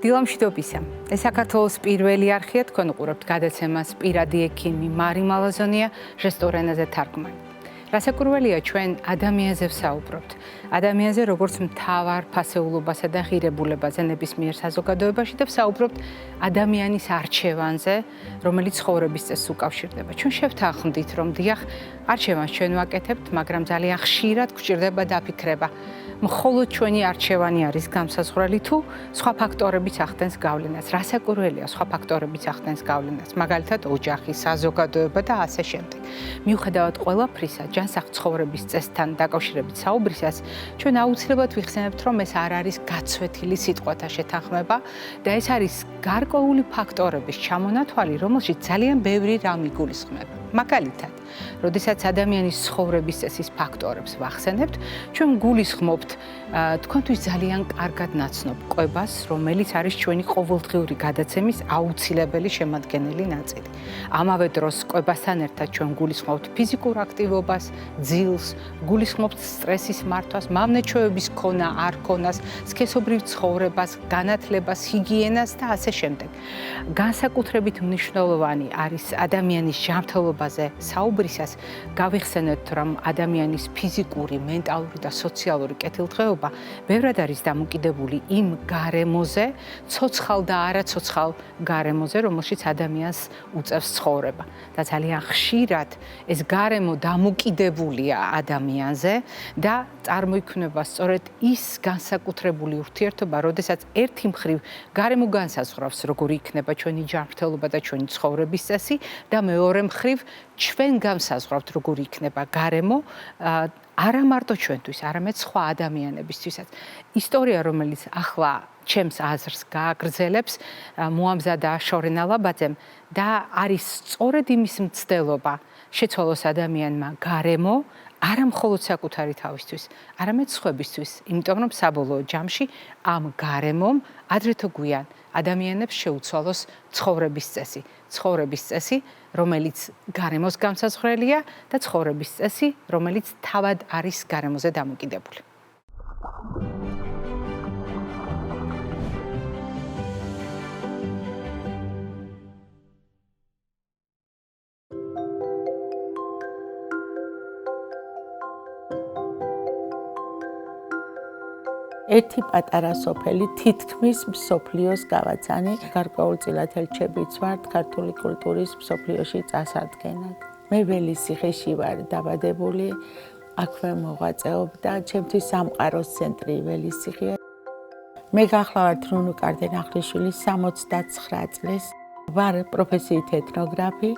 დილამშვიდობისა. ეს საქართველოს პირველი არხია, თქვენ უყურებთ გადაცემას პირადი ექიმი მარი მალაზონია, ჟესტურ ენაზე თარგმანი. რასაკურველია ჩვენ ადამიანზე ვსაუბრობთ. ადამიანზე როგორც მთავარ ფასეულობასა და ღირებულებაზე ნებისმიერ საზოგადოებაში და ვსაუბრობთ ადამიანის არჩევანზე, რომელიც ცხოვრების წესს უკავშირდება. ჩვენ შევთანხმდით, რომ დიახ, არჩევანს ჩვენ ვაკეთებთ, მაგრამ ძალიან ხშირად გვჭირდება დაფიქრება. მხოლოდ ჩვენი არჩევანი არის განსაზღვრელი თუ სხვა ფაქტორებიც ახდენს გავლენას. რასაკურველია სხვა ფაქტორებიც ახდენს გავლენას, მაგალითად ოჯახი, საზოგადოება და ასე შემდეგ. მიუხედავად ყველაფრისა, ჯანსაღ ცხოვრების წესთან დაკავშირებით საუბრისას, ჩვენ აუცილებლად ვიხსენებთ, რომ ეს არ არის გაცვეთილი სიტყვათა შეთანხმება და ეს არის გარკვეული ფაქტორების ჩამონათვალი, რომელშიც ძალიან ბევრი რამ იგულისხმება. მაგალითად, როდესაც ადამიანის ცხოვრების წესის ფაქტორებს ვახსენებთ, ჩვენ გულისხმობთ თქვენთვის ძალიან კარგად ნაცნობ კვებას, რომელიც არის ჩვენი ყოველდღიური გადაცემის აუცილებელი შემადგენელი ნაწილი. ამავე დროს კვებასთან ერთად ჩვენ გულისხმობთ ფიზიკურ აქტივობას, ძილს, გულისხმობთ სტრესის მართვას, მამნეჩოების ქონა, არ ქონას, სქესობრივ ცხოვრებას, განათლებას, ჰიგიენას და ასე შემდეგ. განსაკუთრებით მნიშვნელოვანი არის ადამიანის ჯანმრთელობაზე საუბრისას გავიხსენოთ, რომ ადამიანის ფიზიკური, მენტალური და სოციალური კეთილდღეობა ბევრად არის დამოკიდებული იმ გარემოზე, ცოცხალ და არაცოცხალ გარემოზე, რომელშიც ადამიანს უწევს ცხოვრება. და ძალიან ხშირად ეს გარემო დამოკიდებულია ადამიანზე და წარმოიქმნება სწორედ ის განსაკუთრებული ურთიერთობა, როდესაც ერთი მხრივ გარემო განსაზღვრავს, როგორი იქნება ჩვენი ჯანმრთელობა და ჩვენი ცხოვრების წესი და მეორე მხრივ ჩვენ განსაზღვრავთ, როგორი იქნება გარემო არა მარტო ჩვენთვის, არამედ სხვა ადამიანებისთვისაც. ისტორია, რომელიც ახლა ჩემს აზრს გააგრძელებს, მოამზადა შორენ ალაბაძემ და არის სწორედ იმის მცდელობა, შეცვალოს ადამიანმა გარემო არა მხოლოდ საკუთარი თავისთვის, არამედ სხვებისთვის, იმიტომ რომ საბოლოო ჯამში ამ გარემომ ადრე თუ გვიან ადამიანებს შეუცვალოს ცხოვრების წესი. ცხოვრების წესი, რომელიც გარემოს განსაზღვრელია და ცხოვრების წესი, რომელიც თავად არის გარემოზე დამოკიდებული. ერთი პატარა სოფელი თითქმის მსოფლიოს გავაცანი, გარკვეულწილად ელჩებიც ვართ ქართული კულტურის მსოფლიოში წასადგენად. მე ველისიხეში ვარ დაბადებული, აქვე მოღვაწეობდა, ჩემთვის სამყაროს ცენტრი ველისიხეა. მე გახლავართ რუნუ კარდენახლიშვილი 69 წლის, ვარ პროფესიით ეთნოგრაფი.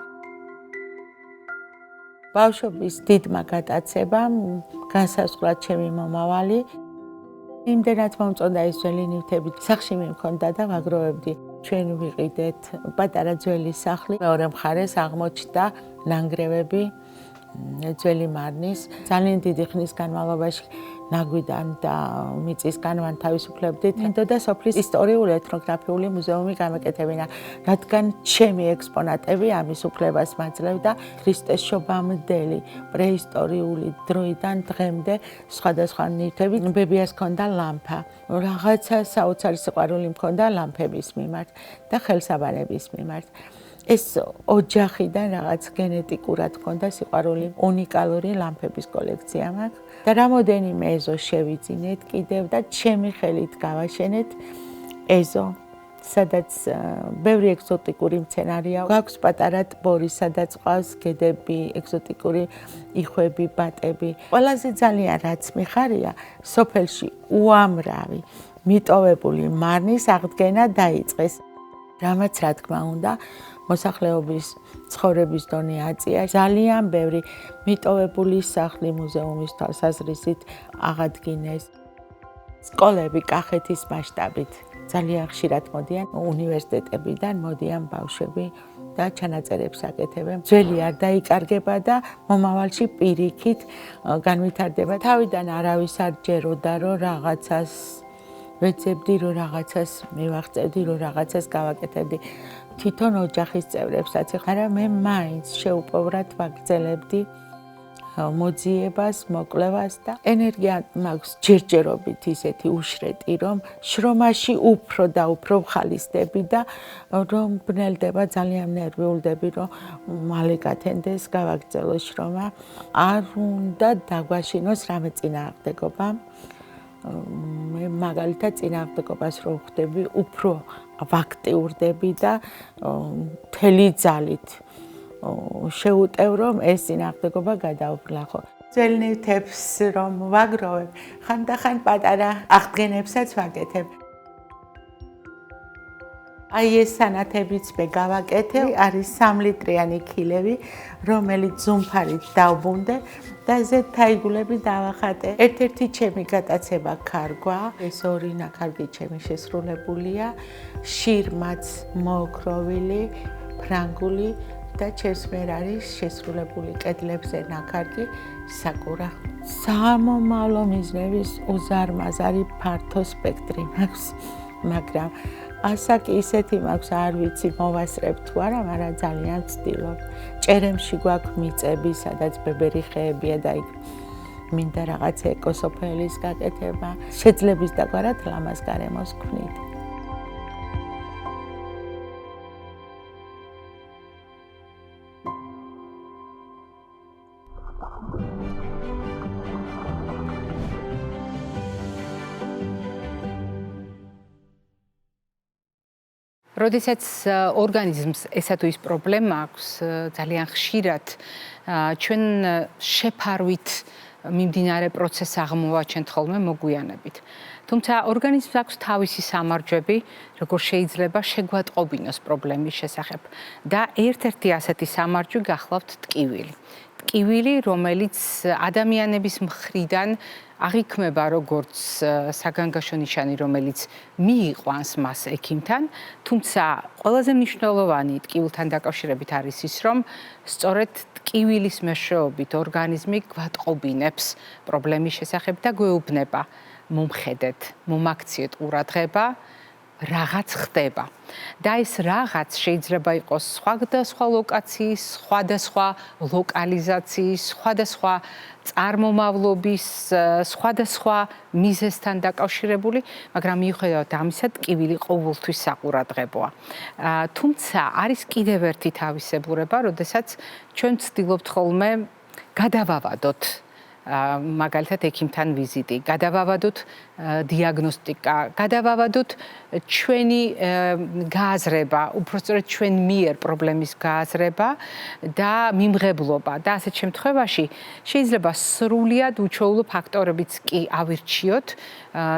ბავშვობის დიდმა გატაცებამ განსაზღვრა ჩემი მომავალი. იმდენად მომწონდა ეს ძველი ნივთები, სახლში მიმქონდა და ვაგროვებდი. ჩვენ ვიყიდეთ პატარა ძველი სახლი, მეორე მხარეს აღმოჩნდა ნანგრევები ძველი მარნის. ძალიან დიდი ხნის განმავლობაში ნაგვიდან და მიწისგან ვან თავისუფლებდით. მინდოდა სოფლის ისტორიული ეთნოგრაფიული მუზეუმი გამეკეთებინა, რადგან ჩემი ექსპონატები ამის უფლებას მაძლევდა ქრისტეს შობამდელი პრეისტორიული დროიდან დღემდე სხვადასხვა ნივთები. ბებიას ჰქონდა ლამპა, რაღაცა საოცარი სიყვარული მქონდა ლამპების მიმართ და ხელსაბანების მიმართ. ეს ოჯახიდან რაღაც გენეტიკურად მქონდა სიყვარული, უნიკალური ლამპების კოლექცია მაქვს და რამოდენიმე ეზო შევიძინეთ კიდევ და ჩემი ხელით გავაშენეთ ეზო, სადაც ბევრი ეგზოტიკური მცენარეა. გვაქვს პატარა ტბორი, სადაც ყავს გედები, ეგზოტიკური იხვები, ბატები. ყველაზე ძალიან რაც მიხარია, სოფელში უამრავი მიტოვებული მარნის აღდგენა დაიწყეს. რამაც რა თქმა უნდა მოსახლეობის ცხოვრების დონე აწია. ძალიან ბევრი მიტოვებული სახლი მუზეუმის თვალსაზრისით აღადგინეს. სკოლები კახეთის მასშტაბით ძალიან ხშირად მოდიან, უნივერსიტეტებიდან მოდიან ბავშვები და ჩანაწერებს აკეთებენ. ძველი არ დაიკარგება და მომავალში პირიქით განვითარდება. თავიდან არავის არ ჯეროდა, რომ რაღაცას ვეძებდი, რომ რაღაცას მივაღწევდი, რომ რაღაცას გავაკეთებდი. თვითონ ოჯახის წევრებსაც ეხარა მე მაინც შეუპოვრად ვაგრძელებდი მოძიებას, მოკლევას და ენერგია მაქვს ჯერჯერობით ისეთი უშრეტი, რომ შრომაში უფრო და უფრო ხალისდები და რომ ბნელდება, ძალიან ნერვიულდები, რომ მალე გათენდეს, გავაგრძელო შრომა. არ უნდა დაგვაშინოს რამე წინააღმდეგობა. მე მაგალითად წინააღმდეგობას რო ხვდები, უფრო აქტიურდები და მთელი ძალით შეუტევ, რომ ეს წინააღმდეგობა გადაუბრლახო. ძველ ნივთებს რომ ვაგროვებ, ხანდახან პატარა აღდგენებსაც ვაკეთებ. აი ეს სანათებიც მე გავაკეთე, არის 3 ლიტრიანი ქილევი, რომელიც ზუმფარით დავბუნდე და ზედ თაიგულები დავახატე. ერთ-ერთი ჩემი გატაცება ქარგვა, ეს 2 ნაქარგი ჩემი შესრულებულია, შირმაც მოოქროვილი, ფრანგული და ჩემსმერ არის შესრულებული კედლებზე ნაქარგი საკურა. სამომავლო მიზნების უზარმაზარი ფართო სპექტრი მაქვს, მაგრამ ასაკი ისეთი მაქვს, არ ვიცი მოვასწრებ თუ არა, მაგრამ ძალიან ვცდილობ. ჭერემში გვაქვს მიწები, სადაც ბებერი ხეებია და იქ მინდა რაღაც ეკოსოფელის გაკეთება. შეძლების დაგვარად ლამაზ გარემოს ვქმნით. როდესაც ორგანიზმს ესა თუ ის პრობლემა აქვს, ძალიან ხშირად ჩვენ შეფარვით მიმდინარე პროცესს აღმოვაჩენთ ხოლმე მოგვიანებით. თუმცა ორგანიზმს აქვს თავისი სამარჯვები, როგორ შეიძლება შეგვატყობინოს პრობლემის შესახებ. და ერთ-ერთი ასეთი სამარჯვი გახლავთ ტკივილი. ტკივილი, რომელიც ადამიანების მხრიდან აღიქმება როგორც საგანგაშო ნიშანი, რომელიც მიიყვანს მას ექიმთან, თუმცა ყველაზე მნიშვნელოვანი ტკივილთან დაკავშირებით არის ის, რომ სწორედ ტკივილის მეშვეობით ორგანიზმი გვატყობინებს პრობლემის შესახებ და გვეუბნება მომხედეთ, მომაქციეთ ყურადღება, რაღაც ხდება. და ეს რაღაც შეიძლება იყოს სხვადასხვა ლოკაციის, სხვადასხვა ლოკალიზაციის, სხვადასხვა წარმომავლობის, სხვადასხვა მიზეზთან დაკავშირებული, მაგრამ მიუხედავად ამისა, ტკივილი ყოველთვის საყურადღებოა. თუმცა არის კიდევ ერთი თავისებურება, როდესაც ჩვენ ვცდილობთ ხოლმე გადავავადოთ მაგალითად ექიმთან ვიზიტი, გადავავადოთ დიაგნოსტიკა, გადავავადოთ ჩვენი გააზრება, უბრალოდ ჩვენ მიერ პრობლემის გააზრება და მიმღებლობა და ასეთ შემთხვევაში შეიძლება სრულიად უჩვეულო ფაქტორებიც კი ავირჩიოთ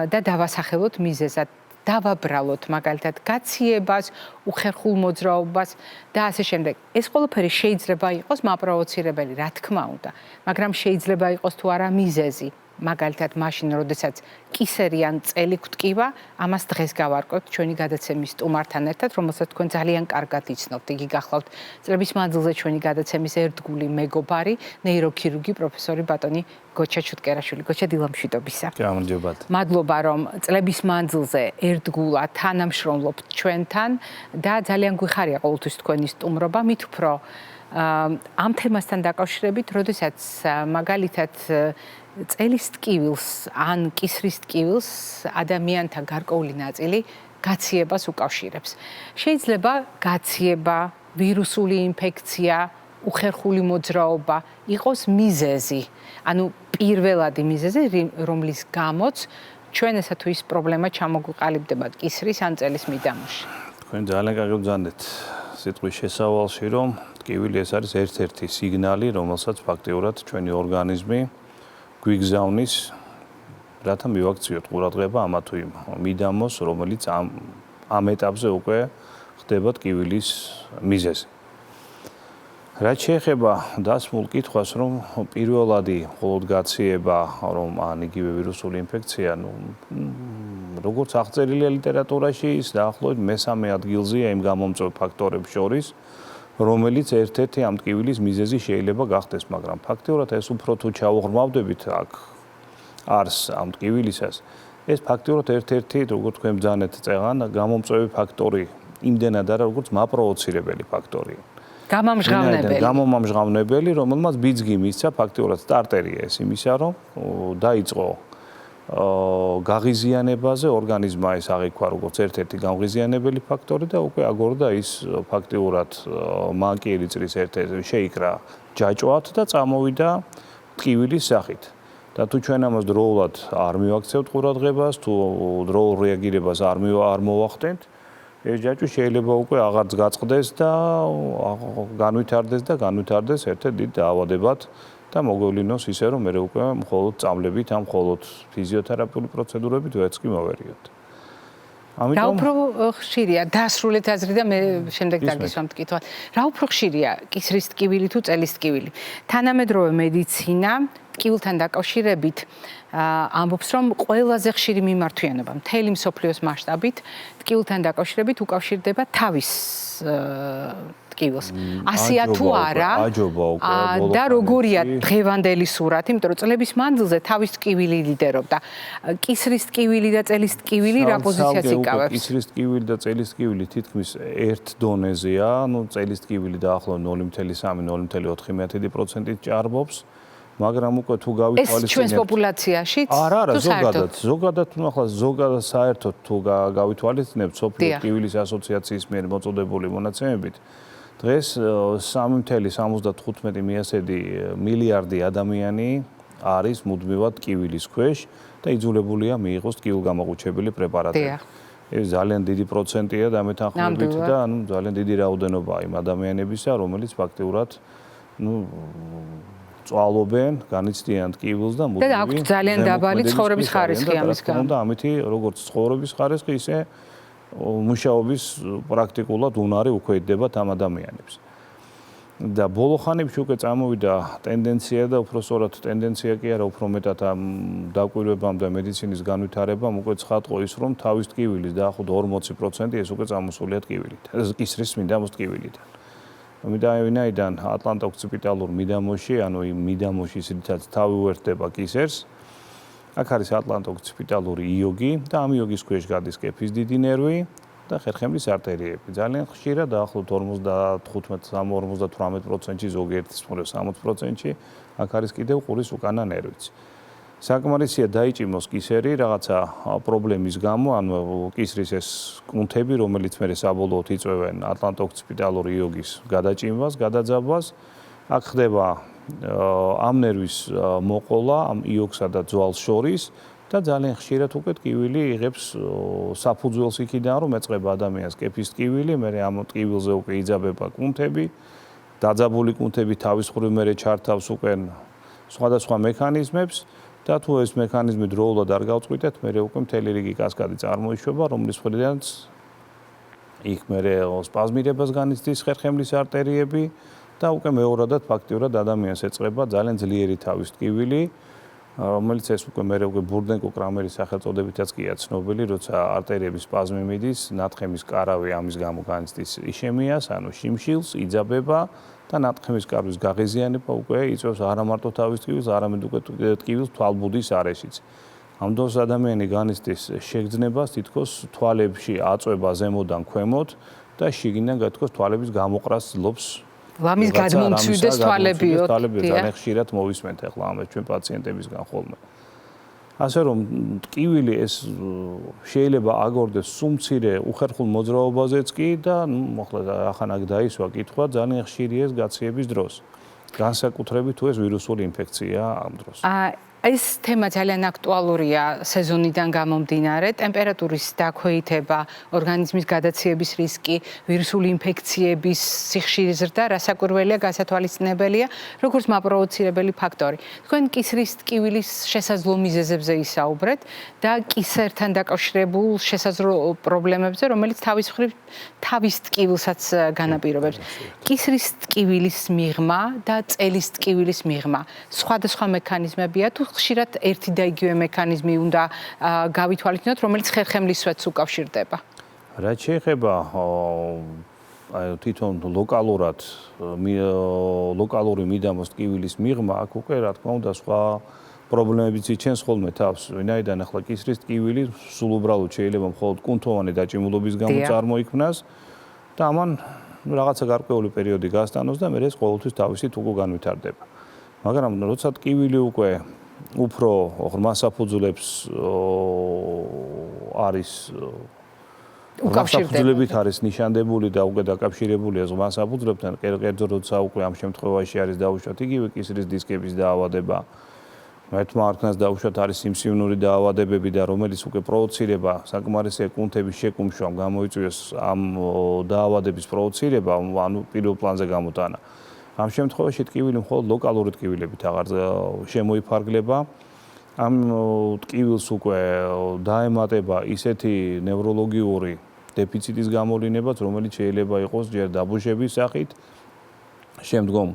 და დავასახელოთ მიზეზად. დავაბრალოთ მაგალითად გაციებას, უხერხულ მოძრაობას და ასე შემდეგ. ეს ყველაფერი შეიძლება იყოს მაპროვოცირებელი, რა თქმა უნდა, მაგრამ შეიძლება იყოს თუ არა მიზეზი. მაგალითად, მაშინ, როდესაც კისერი ან წელი გვტკივა, ამას დღეს გავარკვევთ ჩვენი გადაცემის სტუმართან ერთად, რომელსაც თქვენ ძალიან კარგად იცნობთ. იგი გახლავთ წლების მანძილზე ჩვენი გადაცემის ერთგული მეგობარი, ნეიროქირურგი პროფესორი ბატონი გოჩა ჩუტკერაშვილი. გოჩა, დილამშვიდობისა. გამარჯობათ. მადლობა, რომ წლების მანძილზე ერთგულად თანამშრომლობთ ჩვენთან და ძალიან გვიხარია ყოველთვის თქვენი სტუმრობა, მით უფრო ამ თემასთან დაკავშირებით, როდესაც მაგალითად წელის ტკივილს ან კისრის ტკივილს ადამიანთა გარკვეული ნაწილი გაციებას უკავშირებს. შეიძლება გაციება, ვირუსული ინფექცია, უხერხული მოძრაობა იყოს მიზეზი. ანუ პირველადი მიზეზი, რომლის გამოც ჩვენ ესა თუ ის პრობლემა ჩამოგვიყალიბდება კისრის ან წელის მიდამოში. თქვენ ძალიან კარგად ბრძანდეთ სიტყვის შესავალში, რომ ტკივილი ეს არის ერთ-ერთი სიგნალი, რომელსაც ფაქტიურად ჩვენი ორგანიზმი გვიგზავნის, რათა მივაქციოთ ყურადღება ამა თუ იმ მიდამოს, რომელიც ამ ეტაპზე უკვე ხდება ტკივილის მიზეზი. რაც შეეხება დასმულ კითხვას, რომ პირველადი მხოლოდ გაციება, რომ ან იგივე ვირუსული ინფექცია, როგორც აღწერილია ლიტერატურაში, ის დაახლოებით მესამე ადგილზეა იმ გამომწვევ ფაქტორებს შორის, რომელიც ერთ-ერთი ამ ტკივილის მიზეზი შეიძლება გახდეს, მაგრამ ფაქტიურად ეს უფრო თუ ჩაუღრმავდებით აქ არს ამ ტკივილისას, ეს ფაქტიურად ერთ-ერთი, როგორც თქვენ ბრძანეთ წეღან, გამომწვევი ფაქტორი იმდენად არა, როგორც მაპროვოცირებელი ფაქტორია. გამომამჟღავნებელი, რომელმაც ბიძგი მისცა ფაქტიურად სტარტერია ეს იმისა, რომ დაიწყო გაღიზიანებაზე, ორგანიზმმა ეს აღიქვა როგორც ერთ-ერთი გამღიზიანებელი ფაქტორი და უკვე აგორდა ის ფაქტიურად მანკიერი წრის ერთ-ერთი შეიკრა ჯაჭვად და წამოვიდა ტკივილის სახით. და თუ ჩვენ ამას დროულად არ მივაქცევთ ყურადღებას, თუ დროულ რეაგირებას არ მოვახდენთ, ეს ჯაჭვი შეიძლება უკვე აღარც გაწყდეს და განვითარდეს ერთ-ერთ დიდ დაავადებად და მოგვევლინოს ისე, რომ მე უკვე მხოლოდ წამლებით, ამ მხოლოდ ფიზიოთერაპიული პროცედურებით ვერც კი მოვერიოთ. რა უფრო ხშირია დასრულეთ აზრი და მე შემდეგ დაგისვამთ კითხვა. რა უფრო ხშირია კისრის ტკივილი თუ წელის ტკივილი? თანამედროვე მედიცინა ტკივილთან დაკავშირებით ამბობს, რომ ყველაზე ხშირი მიმართვიანობა მთელი მსოფლიოს მასშტაბით ტკივილთან დაკავშირებით უკავშირდება თავის ტკივილს. ასია თუ არა? და როგორია დღევანდელი სურათი, იმიტომ რომ წლების მანძილზე თავის ტკივილი ლიდერობდა. კისრის ტკივილი და წელის ტკივილი რა პოზიციას იკავებს? კისრის ტკივილი და წელის ტკივილი თითქმის ერთ დონეზეა, წელის ტკივილი დაახლოებით 0.3-0.4% ჭარბობს. მაგრამ უკვე თუ გავითვალისწინებთ ეს ჩვენს პოპულაციაში? არა, ზოგადად საერთოდ თუ გავითვალისწინებთ სოფლიო ტკივილის ასოციაციის მიერ მოწოდებული მონაცემებით, დღეს 3.75 მილიარდი ადამიანი არის მუდმივად ტკივილის ქვეშ და იძულებულია მიიღოს ტკივილგამაყუჩებელი პრეპარატები. ეს ძალიან დიდი პროცენტია დამეთანხმებით და ძალიან დიდი რაოდენობა იმ ადამიანებისა, რომელიც ფაქტიურად წვალობენ, განიცდიან ტკივილს და მუდმივი და აქვს ძალიან დაბალი ცხოვრების ხარისხი ამის გამო. და ამითი როგორც ცხოვრების ხარისხი, ისე მუშაობის პრაქტიკულად უნარი უკვე იდებათ ამ ადამიანებს. და ბოლო ხანებში უკვე წამოვიდა ტენდენცია და უпроსორად ტენდენცია კი არა, უფრო მეტად ამ დაკვირვებამ და მედიცინის განვითარებამ უკვე ცხადყო ის, რომ თავის ტკივილის დაახლოებით 40% ეს უკვე წამოსულია ტკივილით. ეს კისრის მიდამოს ტკივილიდან. ვინაიდან ატლანტა ოქციპიტალურ მიდამოში, ანუ იმ მიდამოში, სადაც თავი უერთდება კისერს, აქ არის ატლანტა ოქციპიტალური იოგი და ამ იოგის ქვეშ გადის კეფის დიდი ნერვი და ხერხემლის არტერიები. ძალიან ხშირად დაახლოებით 55-58%-ში, ზოგიერთი მხრივ 60%-ში აქ არის კიდევ ყურის უკანა ნერვიც. საკმარისია დაიჭიმოს კისერი რაღაცა პრობლემის გამო, ანუ კისრის ეს კუნთები, რომელიც მე საბოლოოდ იწვევენ ატლანტა ოქციპიტალური იოგის გადაჭიმვას, გადაძაბვას, აქ ხდება ამ ნერვის მოყოლა, ამ იოგსა და ძვალს შორის და ძალიან ხშირად უკვე ტკივილი იღებს საფუძველს იქიდან, რომ ეწყება ადამიანს კეფის ტკივილი, მე ამ ტკივილზე უკვე იძაბება კუნთები, დაძაბული კუნთები თავის მხრივ მე ჩართავს უკვე სხვადასხვა მექანიზმებს და თუ ეს მექანიზმი დროულად არ გავწყვიტეთ, მე უკვე მთელი რიგი კასკადი წარმოიშვება, რომლის მხრიდანაც იქ მე სპაზმირებას განიცდის ხერხემლის არტერიები და უკვე მეორადად ფაქტიურად ადამიანს ეწყება ძალიან ძლიერი თავის ტკივილი, რომელიც ეს უკვე მე ბურდენკო-კრამერის სახელწოდებითაც კია ცნობილი, როცა არტერიების სპაზმი მიდის, ნათხემის კარავი ამის გამო განიცდის იშემიას, ანუ შიმშილს, იძაბება და ნათხემის კარვის გაღიზიანება უკვე იწვევს არა მარტო თავის ტკივილს, არამედ უკვე ტკივილს თვალბუდის არეშიც. ამ დროს ადამიანი განიცდის შეგრძნებას, თითქოს თვალებში აწვება ზემოდან ქვემოთ და შიგნიდან თითქოს თვალების გამოყრას ძლობს. ლამის გადმომცვიდეს თვალებიო. ძალიან ხშირად მოვისმენთ ახლა ამას ჩვენ პაციენტებისგან ხოლმე. ასე რომ ტკივილი ეს შეიძლება აგორდეს სუმცირე უხერხულ მოძრაობაზეც კი და ახლა ახან აქ დაისვა კითხვა ძალიან ხშირია ეს გაციების დროს. განსაკუთრებით თუ ეს ვირუსული ინფექცია ამ დროს. ეს თემა ძალიან აქტუალურია სეზონიდან გამომდინარე, ტემპერატურის დაქვეითება, ორგანიზმის გადაციების რისკი, ვირუსული ინფექციების სიხშირის ზრდა, რასაკვირველია, გასათვალისწინებელია, როგორც მაპროვოცირებელი ფაქტორი. თქვენ კისრის ტკივილის შესაძლო მიზეზებზე ისაუბრეთ და კისერთან დაკავშირებულ შესაძლო პრობლემებზე, რომელიც თავის მხრივ თავის ტკივილსაც განაპირობებს. კისრის ტკივილის მიღმა და წელის ტკივილის მიღმა სხვადასხვა მექანიზმებია თუ ხშირად ერთი და იგივე მექანიზმი უნდა გავითვალისწინოთ, რომელიც ხერხემლისვეც უკავშირდება. რაც შეეხება თვითონ ლოკალური მიდამოს ტკივილის მიღმა, აქ უკვე რა თქმა უნდა სხვა პრობლემებიც იჩენს ხოლმე თავს. ვინაიდან ახლა კისრის ტკივილი სულ უბრალოდ შეიძლება მხოლოდ კუნთოვანი დაჭიმულობის გამო წარმოიქმნას და ამან რაღაცა გარკვეული პერიოდი გასტანოს და მე ეს ყოველთვის თავისით უკვე განვითარდება. მაგრამ როცა ტკივილი უკვე უფრო ღრმა საფუძვლებს არის უკავშირდებით არის ნიშანდებული და უკვე დაკავშირებულია ღრმა საფუძვლებთან, კერძო როცა უკვე ამ შემთხვევაში არის დაუშვათ იგივე კისრის დისკების დაავადება, ერთმა არქანს დაუშვათ არის სიმსივნური დაავადებები და რომელიც უკვე პროვოცირება საკმარისი კუნთების შეკუმშვამ გამოიწვიოს ამ დაავადების პროვოცირება, ანუ პირველ პლანზე გამოტანა. ამ შემთხვევაში ტკივილი მხოლოდ ლოკალური ტკივილებით აღარ შემოიფარგლება. ამ ტკივილს უკვე დაემატება ისეთი ნევროლოგიური დეფიციტის გამოლინებაც, რომელიც შეიძლება იყოს ჯერ დაბოშების სახით, შემდგომ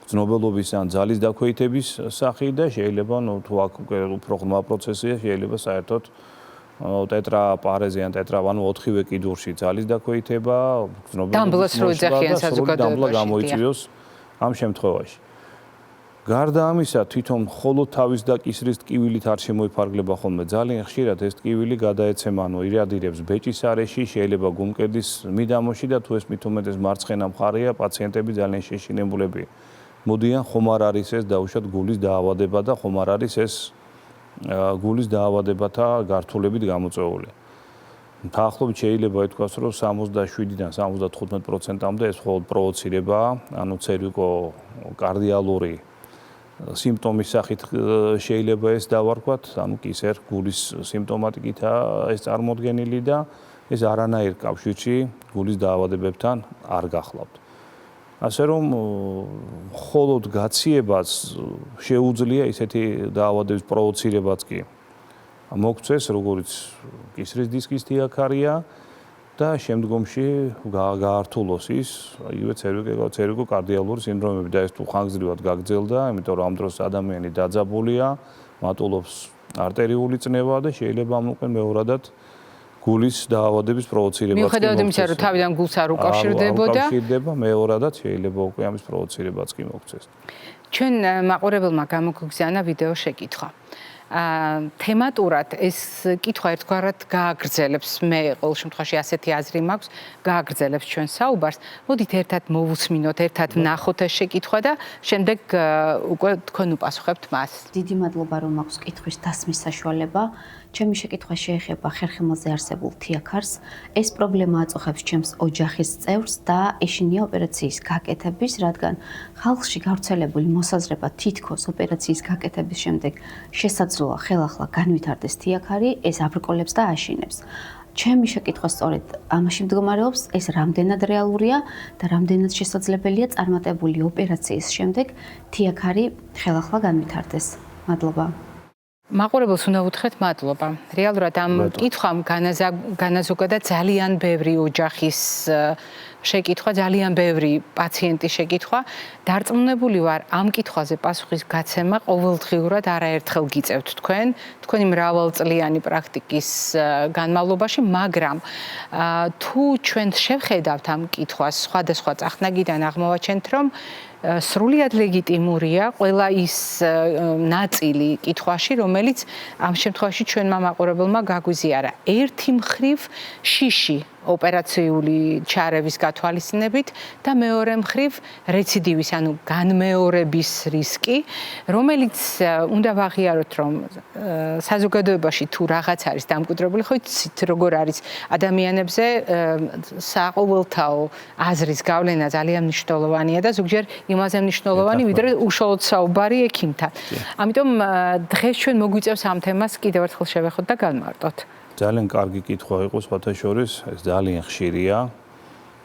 გრძნობელობის ან ძალის დაქვეითების სახით და შეიძლება თუ აქ უკვე უფრო ღრმა პროცესია, შეიძლება საერთოდ ტეტრაპარეზი ან ანუ 4-ვე კიდურში ძალის დაქვეითება, გრძნობელობის დამბლა გამოიწვიოს ამ შემთხვევაში. გარდა ამისა, თვითონ მხოლოდ თავის და კისრის ტკივილით არ შემოიფარგლება ხოლმე. ძალიან ხშირად ეს ტკივილი გადაეცემა, ირადირებს ბეჭის არეში, შეიძლება გულმკერდის მიდამოში და თუ ეს მით უმეტეს მარცხენა მხარეა, პაციენტები ძალიან შეშინებულები მოდიან, ხომ არ არის ეს დაუშვათ გულის დაავადება და ხომ არ არის ეს გულის დაავადებათა გართულებით გამოწვეული. დაახლოებით შეიძლება ითქვას, რომ 67-დან 75%-მდე ეს მხოლოდ პროვოცირებაა, ანუ ცერვიკოკარდიალური სიმპტომის სახით შეიძლება ეს დავარქვათ, ანუ კისერ გულის სიმპტომატიკითაა ეს წარმოდგენილი და ეს არანაირ კავშირში გულის დაავადებებთან არ გახლავთ. ასე რომ მხოლოდ გაციებას შეუძლია ისეთი დაავადების პროვოცირებაც კი მოგწეს, როგორც კისრის დისკის თიაქარია და შემდგომში გაართულოს ის იგივე ცერვიკოკარდიალური სინდრომები და ეს თუ ხანგრძლივად გაგრძელდა, იმიტომ რომ ამ დროს ადამიანი დაძაბულია, მატულობს არტერიული წნევა და შეიძლება ამ უკვე მეორადად გულის დაავადების პროვოცირებაც კი მიუხედავად იმისა, რომ თავიდან გულს არ უკავშირდებოდა, მეორადად შეიძლება უკვე ამის პროვოცირებაც კი მოგწეს. ჩვენ მაყურებელმა გამოგვიგზავნა ვიდეო შეკითხვა. თემატურად ეს კითხვა ერთგვარად გააგრძელებს, მე ყოველ შემთხვევაში ასეთი აზრი მაქვს, გააგრძელებს ჩვენ საუბარს. მოდით ერთად მოვუსმინოთ, ერთად ვნახოთ ეს შეკითხვა და შემდეგ უკვე თქვენ უპასუხებთ მას. დიდი მადლობა, რომ აქვს კითხვის დასმის საშუალება. ჩემი შეკითხვა შეეხება ხერხემალზე არსებულ თიაქარს. ეს პრობლემა აწუხებს ჩემს ოჯახის წევრს და ეშინია ოპერაციის გაკეთების, რადგან ხალხში გავრცელებული მოსაზრება თითქოს ოპერაციის გაკეთების შემდეგ შესაძლოა ხელახლა განვითარდეს თიაქარი, ეს აბრკოლებს და აშინებს. ჩემი შეკითხვა სწორედ ამაში მდგომარეობს, ეს რამდენად რეალურია და რამდენად შესაძლებელია წარმატებული ოპერაციის შემდეგ თიაქარი ხელახლა განვითარდეს. მადლობა. მაყურებელს უნდა უთხრეთ მადლობა. რეალურად ამ კითხვამ განაზოგა და ძალიან ბევრი ოჯახის შეკითხვა, ძალიან ბევრი პაციენტის შეკითხვა. დარწმუნებული ვარ, ამ კითხვაზე პასუხის გაცემა ყოველდღიურად არაერთხელ გიწევთ თქვენ, თქვენი მრავალწლიანი პრაქტიკის განმავლობაში, მაგრამ თუ ჩვენ შევხედავთ ამ კითხვას სხვადასხვა წახნაგიდან აღმოვაჩენთ, რომ სრულიად ლეგიტიმურია ყველა ის ნაწილი კითხვაში, რომელიც ამ შემთხვევაში ჩვენმა მაყურებელმა გაგვიზიარა. ერთი მხრივ შიში ოპერაციული ჩარევის გათვალისწინებით და მეორე მხრივ რეციდივის, ანუ განმეორების რისკი, რომელიც უნდა ვაღიაროთ, რომ საზოგადოებაში თუ რაღაც არის დამკვიდრებული, ხო იცით როგორ არის ადამიანებზე საყოველთაო აზრის გავლენა ძალიან მნიშვნელოვანია და ზოგჯერ იმაზე მნიშვნელოვანი, ვიდრე უშუალოდ საუბარი ექიმთან. ამიტომ დღეს ჩვენ მოგვიწევს ამ თემას კიდევ ერთხელ შევეხოთ და განმარტოთ. ძალიან კარგი კითხვა იყო სხვათა შორის, ეს ძალიან ხშირია.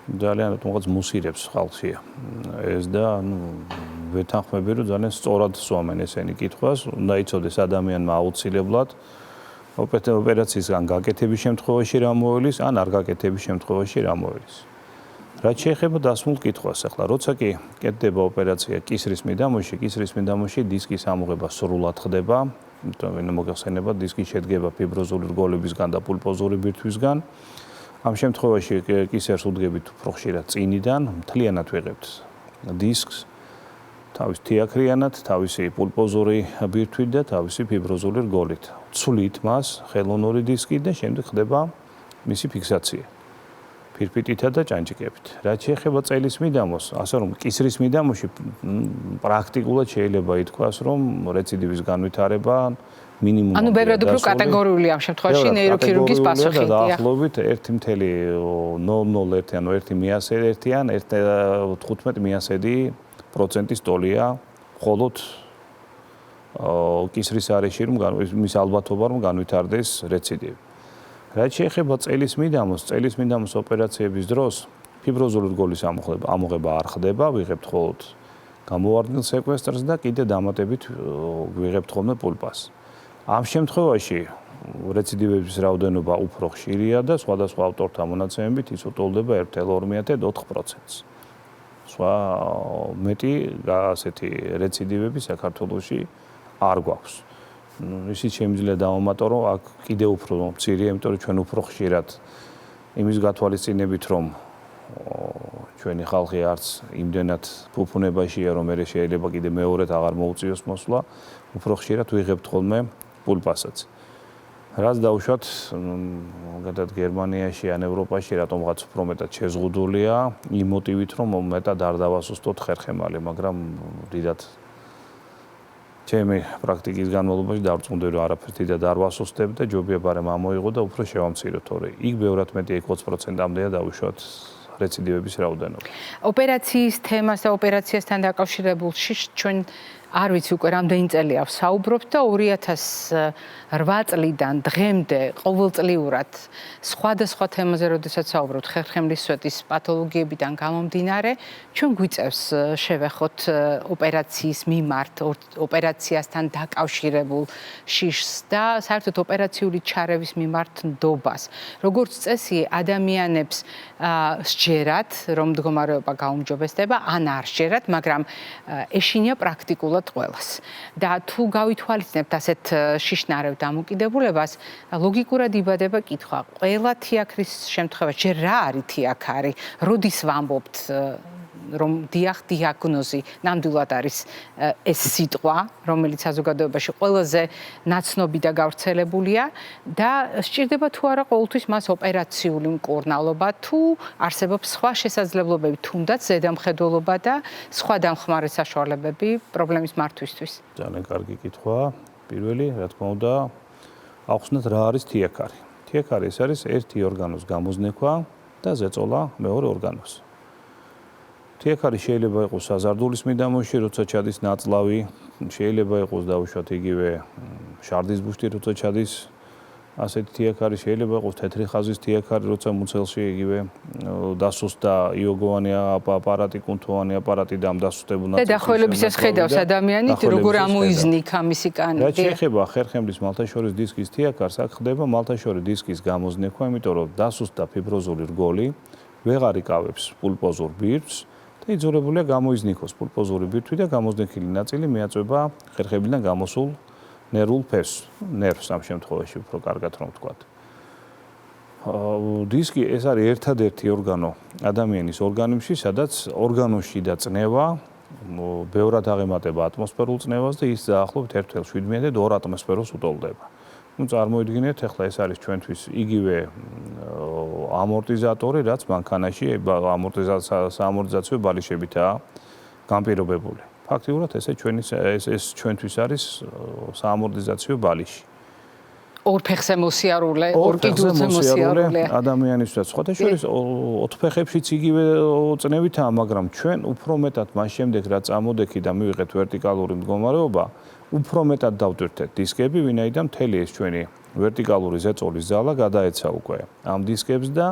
ძალიან თუმცა მუსირებს ხალხში ეს და ვეთანხმები, რომ ძალიან სწორად სვამენ ესენი კითხვას, უნდა იცოდეს ადამიანმა აუცილებლად ოპერაციისგან გაკეთების შემთხვევაში რა მოელის, ან არ გაკეთების შემთხვევაში რა მოელის. რაც შეეხება დასმულ კითხვას, ახლა როცა კი კეთდება ოპერაცია კისრის მიდამოში დისკის ამოღება სრულად ხდება, იმიტომ მოგეხსენება დისკი შედგება ფიბროზული რგოლებისგან და პულპოზური ბირთვისგან. ამ შემთხვევაში კისერს უდგებით უფრო ხშირად წინიდან, მთლიანად ვიღებთ დისკს, თავის თიაქრიანად, თავისი პულპოზური ბირთვით და თავისი ფიბროზული რგოლით. ცვლით მას ხელოვნური დისკით და შემდეგ ხდება მისი ფიქსაცია. ფირფიტითა და ჭანჭიკებით. რაც შეეხება წელის მიდამოს, ასე რომ კისრის მიდამოში პრაქტიკულად შეიძლება ითქვას, რომ რეციდივის განვითარება მინიმუმ ანუ ბევრად უფრო კატეგორიული ამ შემთხვევაში ნეიროქირურგის პასუხი. დაახლოებით 1.001 ანუ 1/101 15% ტოლია მხოლოდ კისრის არეში რომ მის ალბათობა რომ განვითარდეს რეციდივი. რაც შეეხება წელის მიდამოს ოპერაციების დროს ფიბროზული რგოლის ამოღება არ ხდება, ვიღებთ მხოლოდ გამოვარდნილ სეკვესტრს და კიდე დამატებით ვიღებთ ხოლმე პულპას. ამ შემთხვევაში რეციდივების რაოდენობა უფრო ხშირია და სხვადასხვა ავტორთა მონაცემებით ის უტოლდება 1.2-4%-ს. სხვა მეტი ასეთი რეციდივები საქართველოში არ გვაქვს. ისიც შემიძლია დავამატო, რომ აქ კიდე უფრო მცირეა, იმიტომ რომ ჩვენ უფრო ხშირად იმის გათვალისწინებით, რომ ჩვენი ხალხი არც იმდენად ფუფუნებაშია, რომ მე შეიძლება კიდე მეორედ აღარ მოუწიოს მოსვლა, უფრო ხშირად ვიღებთ ხოლმე პულპასაც. რაც დაუშვათ, მაგალითად გერმანიაში ან ევროპაში რატომღაც უფრო მეტად შეზღუდულია, იმ მოტივით, რომ მეტად არ დავასუსტოთ ხერხემალი, მაგრამ დიდად ჩემი პრაქტიკის განმავლობაში დავწუნდი, რომ არაფერს დიდად არ ვასუსტებ და ჯობია ბარემ ამოიღო და უფრო შევამციროთ, თორე იქ ბევრად მეტია, 20%-ამდეა დაუშვათ რეციდივების რაოდენობა. ოპერაციის თემას და ოპერაციასთან დაკავშირებულში ჩვენ არ ვიცი უკვე რამდენი წელია ვსაუბრობთ და 2008 წლიდან დღემდე ყოველწლიურად სხვადასხვა თემაზე როდესაც საუბრობთ ხერხემლის სვეტის პათოლოგიებიდან გამომდინარე, ჩვენ გვიწევს შევეხოთ ოპერაციის მიმართ, ოპერაციასთან დაკავშირებულ შიშს და საერთოდ ოპერაციული ჩარევის მიმართ ნდობას. როგორც წესი, ადამიანებს სჯერათ, რომ მდგომარეობა გაუმჯობესდება, ან არ სჯერათ, მაგრამ ეშინია პრაქტიკულად ყველას. და თუ გავითვალისწინებთ ასეთ შიშნარევ დამოკიდებულებას, ლოგიკურად იბადება კითხვა, ყველა თიაქრის შემთხვევაში ჯერ რა არის თიაქარი, როდის ვამბობთ რომ დიახ დიაგნოზი ნამდვილად არის ეს სიტყვა, რომელიც საზოგადოებაში ყველაზე ნაცნობი და გავრცელებულია და სჭირდება თუ არა ყოველთვის მას ოპერაციული მკურნალობა, თუ არსებობს სხვა შესაძლებლობები, თუნდაც ზედამხედველობა და სხვა დამხმარე საშუალებები პრობლემის მართვისთვის. ძალიან კარგი კითხვაა. პირველი, რა თქმა უნდა, ახსნათ რა არის თიაქარი. თიაქარი ეს არის ერთი ორგანოს გამოზნექვა და ზეწოლა მეორე ორგანოს. თიაქარი შეიძლება იყოს საზარდულის მიდამოში, როცა ჩადის ნაწლავი, შეიძლება იყოს დაუშვათ იგივე შარდის ბუშტი, როცა ჩადის ასეთი თიაქარი, შეიძლება იყოს თეთრი ხაზის თიაქარი, როცა მუცელში იგივე დასუსტდა იოგოვანი აპარატი, კუნთოვანი აპარატი და ამ დასუსტებულ ნაწილში. და დახველებისას ხედავს ადამიანი, როგორ ამოიზნიქა მისი კანი. რაც შეეხება ხერხემლის მალთაშორის დისკის თიაქარს, აქ ხდება მალთაშორი დისკის გამოზნექვა, იმიტომ რომ დასუსტდა ფიბროზული რგოლი, ვეღარ იკავებს პულპოზურ ბირთვს. იძულებულია გამოიზნიქოს პულპოზური ბირთვი და გამოზნექილი ნაწილი მიაწვება ხერხებიდან გამოსულ ნერვულ ნერვს ამ შემთხვევაში უფრო კარგად რომ ვთქვათ. დისკი ეს არის ერთადერთი ორგანო ადამიანის ორგანიზმში, სადაც ორგანოში და წნევა ბევრად აღემატება ატმოსფერულ წნევას და ის დაახლოებით 1.7-დან 2 ატმოსფეროს უტოლდება. წარმოიდგინეთ, ახლა ეს არის ჩვენთვის იგივე ამორტიზატორი, რაც მანქანაში საამორტიზაციო ბალიშებითაა განპირობებული. ფაქტიურად ეს ჩვენთვის არის საამორტიზაციო ბალიში. ორ ფეხზე მოსიარულე, ორ კიდურზე მოსიარულე ადამიანისთვის. სხვათა შორის 4 ფეხებშიც იგივე წნევითაა, მაგრამ ჩვენ უფრო მეტად მას შემდეგ რაც ამოდექი და მივიღეთ ვერტიკალური მდგომარეობა, უფრო მეტად დავტვირთეთ დისკები, ვინაიდან მთელი ეს ჩვენი ვერტიკალური ზეწოლის ძალა გადაეცა უკვე ამ დისკებს და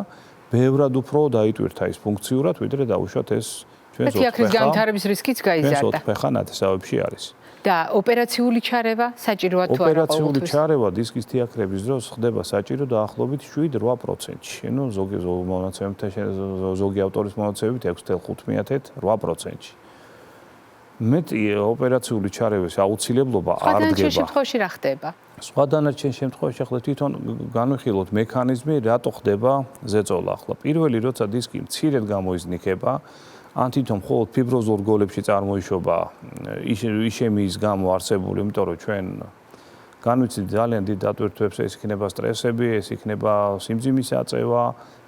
ბევრად უფრო დაიტვირთა ის ფუნქციურად, ვიდრე დაუშვათ ეს ჩვენს თიაქრის განვითარების რისკიც გაიზარდა. 4 ფეხა ნათესავებში არის. და ოპერაციული ჩარევა საჭიროა თუ არა? ოპერაციული ჩარევა დისკის თიაქრების დროს ხდება საჭირო დაახლოებით 7-8%-ში. ნუ ზოგი ავტორის მონაცემებით 6.5-ით 8%-ში. მეტი ოპერაციული ჩარევის აუცილებლობა არ დგება. სხვადასხვა შემთხვევაში რა ხდება? სხვა დანარჩენ შემთხვევაში ახლა თვითონ განვიხილოთ მექანიზმი, რატო ხდება ზეწოლა. ახლა პირველი როცა დისკი მცირედ გამოიზნიქება, ან თვითონ მხოლოდ ფიბროზულ რგოლებში წარმოიშობა იშემიის გამო არსებული, იმიტომ რომ ჩვენ განვიცდით ძალიან დიდ დატვირთვებს, ეს იქნება სტრესები, ეს იქნება სიმძიმის აწევა,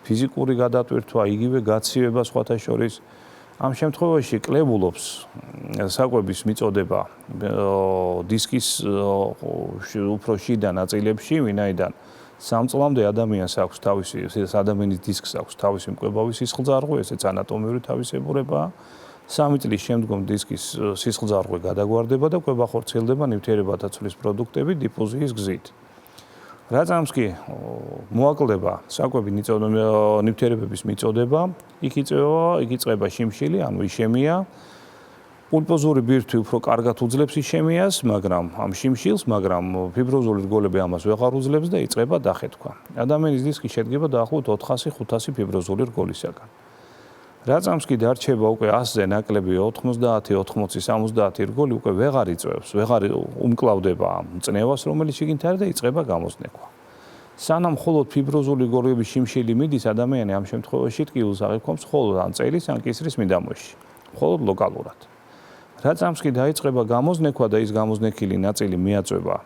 ფიზიკური გადატვირთვა, იგივე გაცივება სხვათა შორის. ამ შემთხვევაში კლებულობს საკვების მიწოდება დისკის უფრო შიდა ნაწილებში, ვინაიდან 3 წლამდე ადამიანს აქვს ადამიანის დისკს აქვს თავისი მკვებავი სისხლძარღვი, ესეც ანატომიური თავისებურებაა. 3 წლის შემდგომ დისკის სისხლძარღვი გადაგვარდება და კვება ხორციელდება ნივთიერებათა ცვლის პროდუქტები დიფუზიის გზით. რაც კი მოაკლდება საკვები ნივთიერებების მიწოდება, იქ იწყება შიმშილი, ანუ იშემია. პულპოზური ბირთვი უფრო კარგად უძლებს იშემიას, მაგრამ ამ შიმშილს, მაგრამ ფიბროზული რგოლები ამას ვეღარ უძლებს და იწყება დახეთქვა. ადამიანის დისკი შედგება დაახლოებით 400-500 ფიბროზული რგოლისაგან. რაც კი დარჩება უკვე 100-ზე ნაკლები 90, 80, 70 რგოლი უკვე ვეღარ იწევს, ვეღარ უმკლავდება მწნევას, რომელიც შიგნით არის და იწყება გამოზნექვა. სანამ მხოლოდ ფიბროზული რგოლების შიმშილი მიდის, ადამიანი ამ შემთხვევაში ტკივილს აღიქვამს მხოლოდ ან წელის, ან კისრის მიდამოში, მხოლოდ ლოკალურად. რაც კი დაიწყება გამოზნექვა და ის გამოზნექილი ნაწილი მიაწვება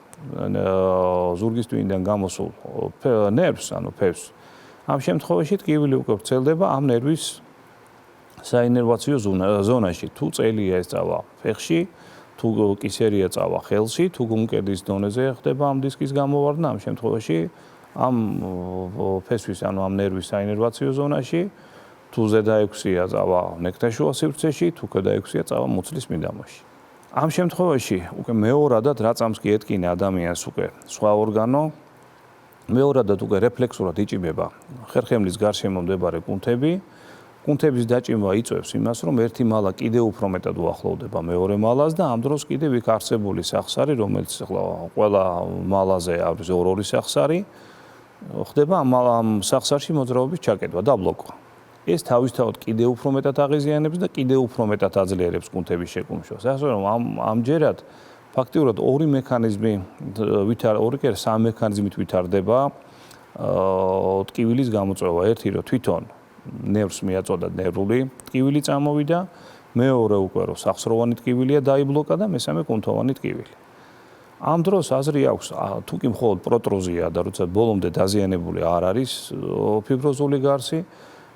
ზურგის ტვინიდან გამოსულ ნერვს, ანუ ფევს, ამ შემთხვევაში ტკივილი უკვე ვრცელდება ამ ნერვის საინერვაციო ზონაში. თუ წელია ესწავა ფეხში, თუ კისერია წავა ხელში, თუ გულმკერდის დონეზე ხდება ამ დისკის გამოვარდნა, ამ შემთხვევაში ამ ფესვის, ანუ ამ ნერვის საინერვაციო ზონაში, თუ ზედა 6-ია წავა ნექტაშუა სივრცეში, თუ ქვედა 6-ია წავა მუცლის მიდამოში. ამ შემთხვევაში უკვე მეორადად რაც კი ეთკინა ადამიანს უკვე სხვა ორგანო, მეორადად უკვე რეფლექსურად იჭიმება ხერხემლის გარშემო მდებარე კუნთები. კუნთების დაჭიმვა იწვევს იმას, რომ ერთი მალა კიდევ უფრო მეტად უახლოვდება მეორე მალას და ამ დროს კიდევ იქ არსებული სახსარი, რომელიც ყველა მალაზე არის ორ-ორი სახსარი, ხდება ამ სახსარში მოძრაობის ჩაკეტვა და ბლოკვა. ეს თავისთავად კიდევ უფრო მეტად აღიზიანებს და კიდევ უფრო მეტად აძლიერებს კუნთების შეკუმშვას. ასე რომ ამჯერად ფაქტიურად ორი სამ მექანიზმით ვითარდება ტკივილის გამოწვევა. ერთი რომ თვითონ ნერვს მიაწოდა ნერვული ტკივილი წამოვიდა, მეორე უკვე რომ სახსროვანი ტკივილია დაიბლოკა და მესამე კუნთოვანი ტკივილი. ამ დროს აზრი აქვს, თუ კი მხოლოდ პროტროზია და როცა ბოლომდე დაზიანებული არ არის ფიბროზული გარსი,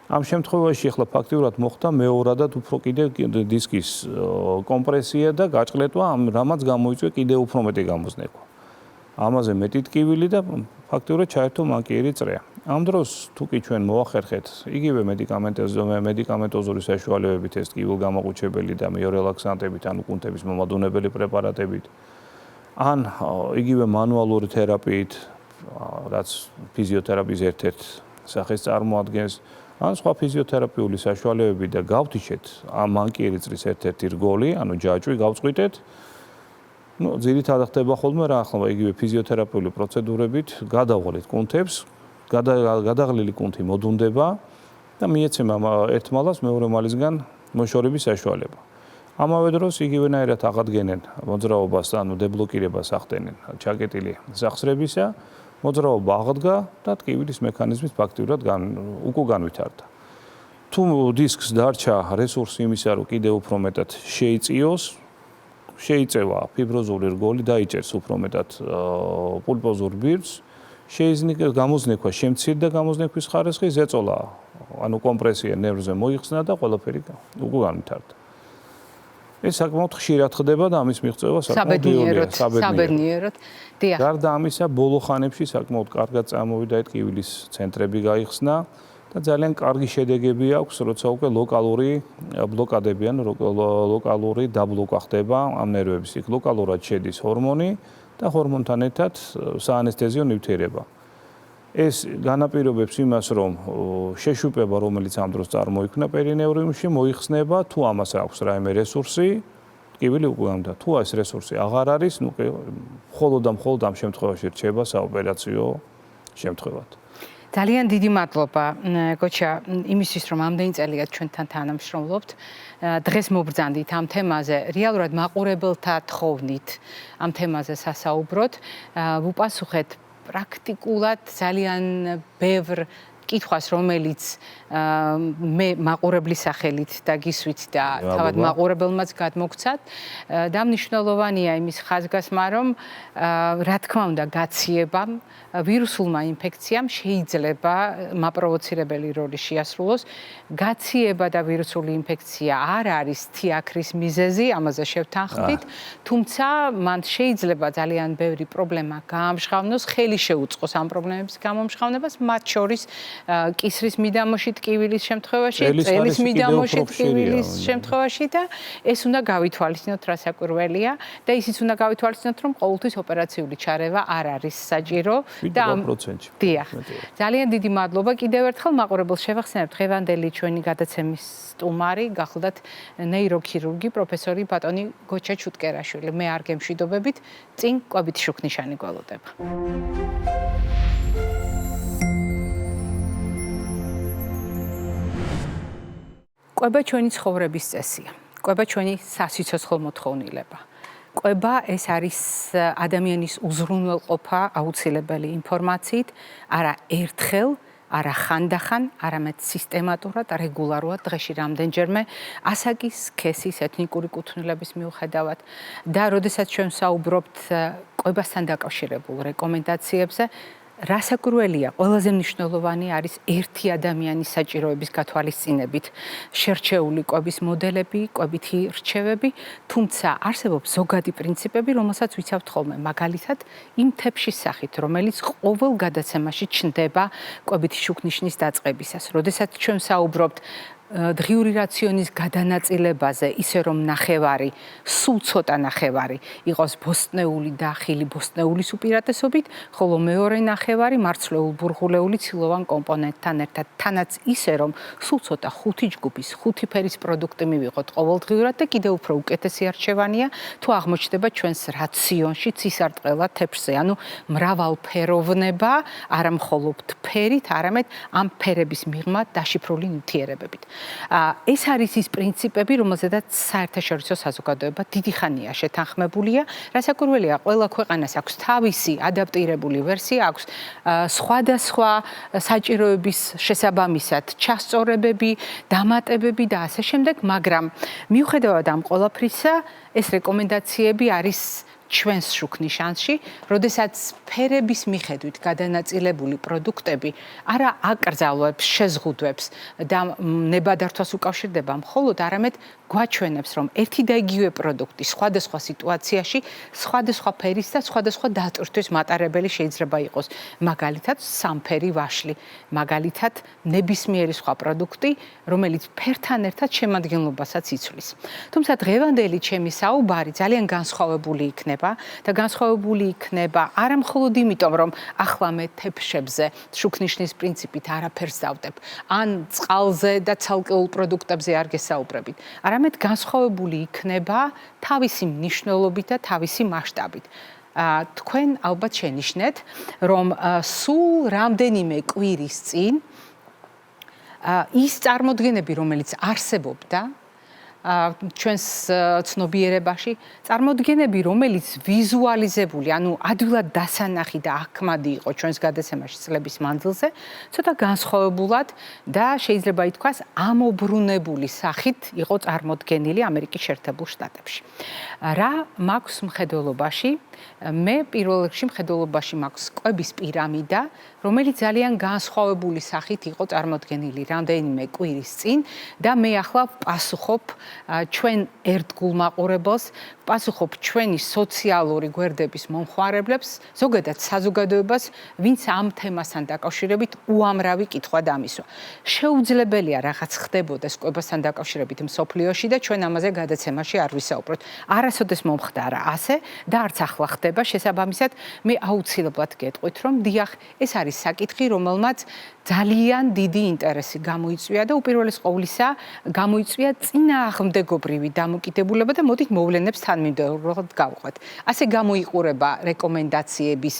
ამ შემთხვევაში ახლა ფაქტიურად მოხდა მეორადად უფრო კიდევ დისკის კომპრესია და გაჭყლეტვა, რამაც გამოიწვია კიდევ უფრო მეტი გამოზნექვა. ამაზე მეტი ტკივილი და ფაქტიურად ჩაერთო მანკიერი წრეა. ამ დროს თუ კი ჩვენ მოახერხეთ იგივე მედიკამენტოზური საშუალებებით ეს ტკივილგამაყუჩებელი და მიორელაქსანტებით, ანუ კუნთების მომადუნებელი პრეპარატებით, ან იგივე მანუალური თერაპიით, რაც ფიზიოთერაპიის ერთ-ერთ სახეს წარმოადგენს, ან სხვა ფიზიოთერაპიული საშუალებები და გავთიშეთ ამ მანკიერი წრის ერთ-ერთი რგოლი, ანუ ჯაჭვი გავწყვიტეთ. ძირითადად ხდება ხოლმე რა ახლა იგივე ფიზიოთერაპიული პროცედურებით გადავღალით კუნთებს, გადაღლილი კუნთი მოდუნდება და მიეცემა ერთ მალას მეორე მალისგან მოშორების საშუალება. ამავე დროს იგივენაირად აღადგენენ მოძრაობას, ანუ დებლოკირებას ახდენენ ჩაკეტილი სახსრებისა, მოძრაობა აღდგა და ტკივილის მექანიზმით ფაქტიურად უკუ განვითარდა. თუ დისკს დარჩა რესურსი იმისა, რომ კიდევ უფრო მეტად შეიწიოს, შეიწევა ფიბროზული რგოლი, დაიჭერს უფრო მეტად პულპოზურ ბირთვს, შეიზნიკა გამოზნექვა, შემცირდა გამოზნეკვის ხარისხი, ზეწოლა, ანუ კომპრესია ნერვზე მოიხსნა და ყველაფერი უკუ განვითარდა. ეს საკმაოდ ხშირად ხდება და ამის მიღწევა საბედნიეროდ. დიახ. გარდა ამისა, ბოლო ხანებში საკმაოდ კარგად წამოვიდა ტკივილის ცენტრები გაიხსნა და ძალიან კარგი შედეგები აქვს, როცა უკვე ლოკალური ბლოკადები ან ლოკალური დაბლოკვა ხდება ამ ნერვების. იქ ლოკალურად შედის ჰორმონი და ჰორმონთან ერთად საანესთეზიო ნივთიერება. ეს განაპირობებს იმას, რომ შეშუპება, რომელიც ამ დროს წარმოიქმნა პერინევრიუმში, მოიხსნება, თუ ამას აქვს რაიმე რესურსი, ტკივილი უკვე გამდა. თუ ეს რესურსი აღარ არის, მხოლოდ ამ შემთხვევაში რჩება საოპერაციო შემთხვევად. ძალიან დიდი მადლობა, გოჩა, იმისთვის, რომ ამდენი წელია ჩვენთან თანამშრომლობთ. დღეს მობრძანდით ამ თემაზე, რეალურად მაყურებელთა თხოვნით ამ თემაზე სასაუბროთ. ვუპასუხეთ პრაქტიკულად ძალიან ბევრ კითხვას, რომელიც მე მაყურებლის სახელით და გისვით და თავად მაყურებელმაც გადმოგცათ და მნიშვნელოვანია იმის ხაზგასმა, რომ რა თქმა უნდა გაციებამ ვირუსულმა ინფექციამ შეიძლება მაპროვოცირებელი როლი შეასრულოს. გაციება და ვირუსული ინფექცია არ არის თიაქრის მიზეზი, ამაზე შევთანხმდით, თუმცა მან შეიძლება ძალიან ბევრი პრობლემა გაამჟღავნოს, ხელი შეუწყოს ამ პრობლემების გამომჟღავნებას, მათ შორის კისრის მიდამოში ტკივილის შემთხვევაში, წელის მიდამოში ტკივილის შემთხვევაში და ეს უნდა გავითვალისწინოთ, რა საკურველია და ისიც უნდა გავითვალისწინოთ, რომ ყოველთვის ოპერაციული ჩარევა არ არის საჭირო და 50%. დიახ. ძალიან დიდი მადლობა კიდევ ერთხელ მაყურებელს შევახსენებთ დღევანდელი ჩვენი გადაცემის სტუმარი გახლდათ ნეიროქირურგი პროფესორი ბატონი გოჩა ჩუტკერაშვილი. მე არ გემშვიდობებით, წინ კვებითი შუქნიშანი გველოდება. კვება ჩვენი ცხოვრების წესია. კვება ჩვენი სასიცოცხლო მოთხოვნილება. კვება ეს არის ადამიანის უზრუნველყოფა აუცილებელი ინფორმაციით, არა ერთხელ, არა ხანდახან, არამედ სისტემატურად, რეგულარულად, დღეში რამდენჯერმე, ასაკის, სქესის, ეთნიკური კუთვნილების მიუხედავად და როდესაც ჩვენ ვსაუბრობთ კვებასთან დაკავშირებულ რეკომენდაციებზე, რასაკურველია, ყველაზე მნიშვნელოვანი არის ერთი ადამიანის საჭიროების გათვალისწინებით შერჩეული კვების მოდელები, კვებითი რჩევები, თუმცა არსებობს ზოგადი პრინციპები, რომელსაც ვიცავთ ხოლმე, მაგალითად, იმ თეფშის სახით, რომელიც ყოველ გადაცემაში ჩნდება კვებითი შუქნიშნის დაწყებისას. როდესაც ჩვენ ვსაუბრობთ დღიური რაციონის გადანაწილებაზე, ისე რომ ნახევარი, სულ ცოტა ნახევარი იყოს ბოსტნეული და ახილი ბოსტნეულის უპირატესობით, ხოლო მეორე ნახევარი მარცვლეულ ბურღულეული ცილოვან კომპონენტთან ერთად, თანაც ისე რომ სულ ცოტა 5 ჯგუფის, 5 ფერის პროდუქტი მივიღოთ ყოველდღიურად და კიდევ უფრო უკეთესი არჩევანია, თუ აღმოჩნდება ჩვენს რაციონში ცისარტყელა თეფშზე, ანუ მრავალფეროვნება, არა მხოლოდ ფერით, არამედ ამ ფერების მიღმა დაშიფრული ნივთიერებებით. ეს არის ის პრინციპები, რომელზედაც საერთაშორისო საზოგადოება დიდი ხანია შეთანხმებულია. რასაკურველია, ყველა ქვეყანას აქვს თავისი ადაპტირებული ვერსია, აქვს სხვადასხვა საჭიროების შესაბამისად ჩასწორებები, დამატებები და ასე შემდეგ, მაგრამ მიუხედავად ამ ყველაფრისა, ეს რეკომენდაციები არის ჩვენს შუქნიშანში, როდესაც ფერების მიხედვით გადანაწილებული პროდუქტები არა აკრძალვებს, შეზღუდვებს და ნებადართვას უკავშირდება მხოლოდ, არამედ გვაჩვენებს, რომ ერთი და იგივე პროდუქტი სხვადასხვა სიტუაციაში, სხვადასხვა ფერის და სხვადასხვა დატვირთვის მატარებელი შეიძლება იყოს. მაგალითად, სამფერი ვაშლი, მაგალითად, ნებისმიერი სხვა პროდუქტი, რომელიც ფერთან ერთად შემადგენლობასაც იცვლის. თუმცა დღევანდელი ჩემი საუბარი ძალიან განსხვავებული იქნება და განსხვავებული იქნება არა მხოლოდ იმიტომ, რომ ახლა მე თეფშებზე შუქნიშნის პრინციპით არაფერს დავდებ, ან წყალზე და ცალკეულ პროდუქტებზე არ გესაუბრებით. არამედ განსხვავებული იქნება თავისი მნიშვნელობით და თავისი მასშტაბით. თქვენ ალბათ შენიშნეთ, რომ სულ რამდენიმე კვირის წინ ის წარმოდგენები, რომელიც არსებობდა ჩვენს ცნობიერებაში, წარმოდგენები, რომელიც ვიზუალიზებული, ანუ ადვილად დასანახი და აქმადი იყო ჩვენს გადაცემაში წლების მანძილზე, ცოტა განსხვავებულად და შეიძლება ითქვას ამობრუნებული სახით იყო წარმოდგენილი ამერიკის შეერთებულ შტატებში. რა მაქვს მხედველობაში? მე პირველ რიგში მხედველობაში მაქვს კვების პირამიდა, რომელიც ძალიან განსხვავებული სახით იყო წარმოდგენილი რამდენიმე კვირის წინ და მე ახლა პასუხობ ჩვენ ერთგულ მაყურებელს, პასუხობ ჩვენი სოციალური გვერდების მომხმარებლებს, ზოგადად საზოგადოებას, ვინც ამ თემასთან დაკავშირებით უამრავი კითხვა დამისვა. შეუძლებელია რაღაც ხდებოდეს კვებასთან დაკავშირებით მსოფლიოში და ჩვენ ამაზე გადაცემაში არ ვისაუბროთ. არასოდეს მომხდარა ასე და არც ახლა ხდება, შესაბამისად, მე აუცილებლად გეტყვით, რომ დიახ, ეს არის საკითხი, რომელმაც ძალიან დიდი ინტერესი გამოიწვია და უპირველეს ყოვლისა გამოიწვია წინააღმდეგ მიღმდეგობრივი დამოკიდებულება და მოდით მოვლენებს თანმიმდევრულად გავყვეთ. ასე გამოიყურება რეკომენდაციების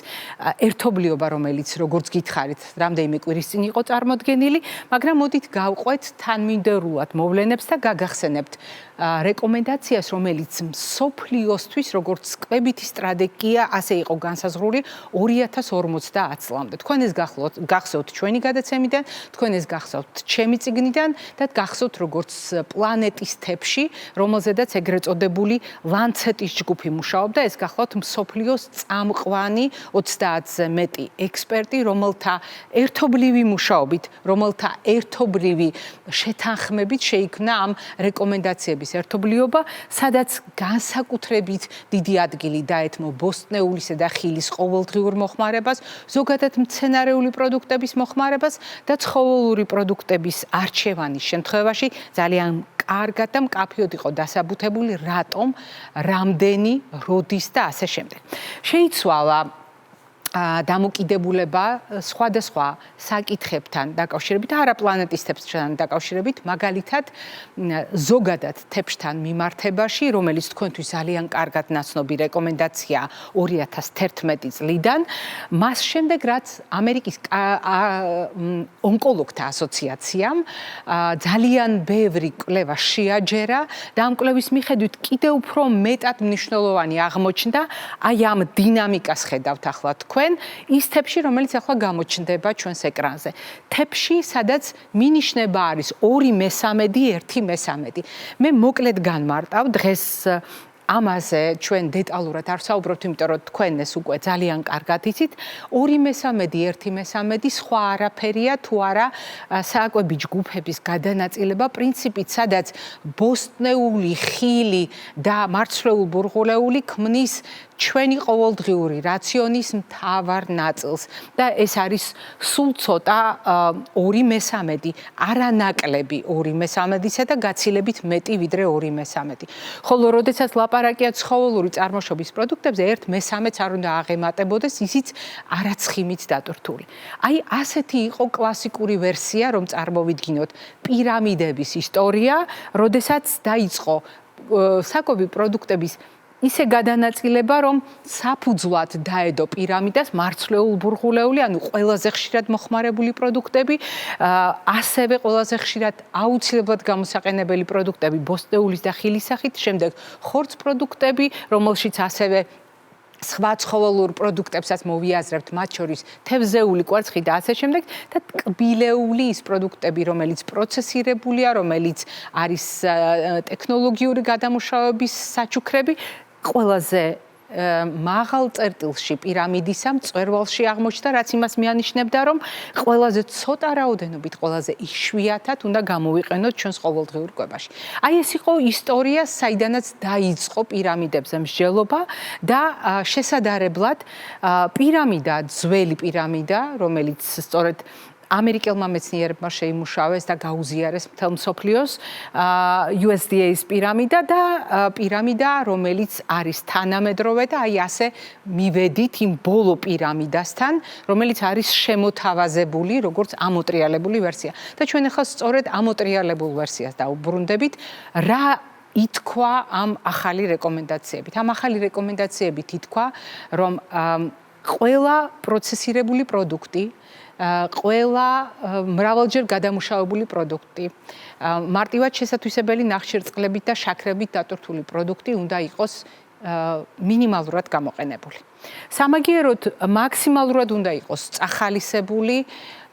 ერთობლიობა, რომელიც როგორც გითხარით, რამდენიმე კვირის წინ იყო წარმოდგენილი, მაგრამ მოდით გავყვეთ თანმიმდევრულად მოვლენებს და გაგახსენებთ რეკომენდაციას, რომელიც მსოფლიოსთვის როგორც კვებითი სტრატეგია, ასე იყო განსაზღვრული 2050 წლამდე. თქვენ ეს გახსოვთ ჩვენი გადაცემიდან, თქვენ ეს გახსოვთ ჩემი წიგნიდან და გახსოვთ როგორც პლანეტის თეფში, რომელზედაც ეგრეთ წოდებული ლანცეტის ჯგუფი მუშაობდა, ეს გახლავთ მსოფლიოს წამყვანი 30-ზე მეტი ექსპერტი, რომელთა ერთობლივი მუშაობით, რომელთა ერთობლივი შეთანხმებით შეიქმნა ამ რეკომენდაციების ერთობლიობა, სადაც განსაკუთრებით დიდი ადგილი დაეთმო ბოსტნეულისა და ხილის ყოველდღიურ მოხმარებას, ზოგადად მცენარეული პროდუქტების მოხმარებას და ცხოველური პროდუქტების არჩევანის შემთხვევაში ძალიან კარგად და მკაფიოდ იყო დასაბუთებული, რატომ, რამდენი, როდის და ასე შემდეგ. შეიცვალა დამოკიდებულება სხვადასხვა საკითხებთან დაკავშირებით, არა პლანეტის თეფსთან დაკავშირებით, მაგალითად ზოგადად თეფსთან მიმართებაში, რომელიც თქვენთვის ძალიან კარგად ნაცნობი რეკომენდაცია 2011 წლიდან, მას შემდეგ რაც ამერიკის ონკოლოგთა ასოციაციამ ძალიან ბევრი კვლევა შეაჯერა და ამ კვლევის მიხედვით კიდევ უფრო მეტად მნიშვნელოვანი აღმოჩნდა, აი ამ დინამიკას ხედავთ ახლა თქვენ ის თეფში, რომელიც ახლა გამოჩნდება ჩვენს ეკრანზე. თეფში, სადაც მინიშნება არის 2/3, 1/3. მე მოკლედ განმარტავ დღეს ამაზე ჩვენ დეტალურად არ ვსაუბრობთ, იმიტომ რომ თქვენ ეს უკვე ძალიან კარგად იცით. 2/3, 1/3 სხვა არაფერია თუ არა საკვები ჯგუფების გადანაწილება პრინციპით, სადაც ბოსტნეული, ხილი და მარცვლეულ ბურღულეული ქმნის ჩვენი ყოველდღიური რაციონის მთავარ ნაწილს და ეს არის სულ ცოტა 2/3, არანაკლები 2/3-ისა და გაცილებით მეტი ვიდრე 2/3. ხოლო როდესაც ლაპარაკია ცხოველური წარმოშობის პროდუქტებზე, 1/3-ს არ უნდა აღემატებოდეს, ისიც არაცხიმით დატვირთული. აი ასეთი იყო კლასიკური ვერსია, რომ წარმოვიდგინოთ პირამიდების ისტორია, როდესაც დაიწყო საკვები პროდუქტების ისე გადანაწილება, რომ საფუძვლად დაედო პირამიდას მარცვლეულ ბურღულეული, ანუ ყველაზე ხშირად მოხმარებული პროდუქტები, ასევე ყველაზე ხშირად აუცილებლად გამოსაყენებელი პროდუქტები ბოსტნეულის და ხილის სახით, შემდეგ ხორც პროდუქტები, რომელშიც ასევე სხვა ცხოველურ პროდუქტებსაც მოვიაზრებთ, მათ შორის თევზეული, კვერცხი და ასე შემდეგ და ტკბილეული ის პროდუქტები, რომელიც პროცესირებულია, რომელიც არის ტექნოლოგიური გადამუშავების საჩუქრები, ყველაზე მაღალ წერტილში პირამიდისა მწვერვალში აღმოჩნდა, რაც იმას მიანიშნებდა, რომ ყველაზე ცოტა რაოდენობით, ყველაზე იშვიათად უნდა გამოვიყენოთ ჩვენს ყოველდღიურ კვებაში. აი ეს იყო ისტორია, საიდანაც დაიწყო პირამიდებზე მსჯელობა და შესადარებლად პირამიდა, ძველი პირამიდა, რომელიც სწორედ ამერიკელმა მეცნიერებმა შეიმუშავეს და გაუზიარეს მთელ მსოფლიოს USDA-ის პირამიდა და პირამიდა, რომელიც არის თანამედროვე და აი ასე მივედით იმ ბოლო პირამიდასთან, რომელიც არის შემოთავაზებული, როგორც ამოტრიალებული ვერსია. და ჩვენ ახლა სწორედ ამოტრიალებულ ვერსიას დავუბრუნდებით, რა ითქვა ამ ახალი რეკომენდაციებით. ამ ახალი რეკომენდაციებით ითქვა, რომ ყველა პროცესირებული პროდუქტი, ყველა მრავალჯერ გადამუშავებული პროდუქტი, მარტივად შესათვისებელი ნახშირწყლებით და შაქრებით დატვირთული პროდუქტი უნდა იყოს მინიმალურად გამოყენებული. სამაგიეროდ მაქსიმალურად უნდა იყოს წახალისებული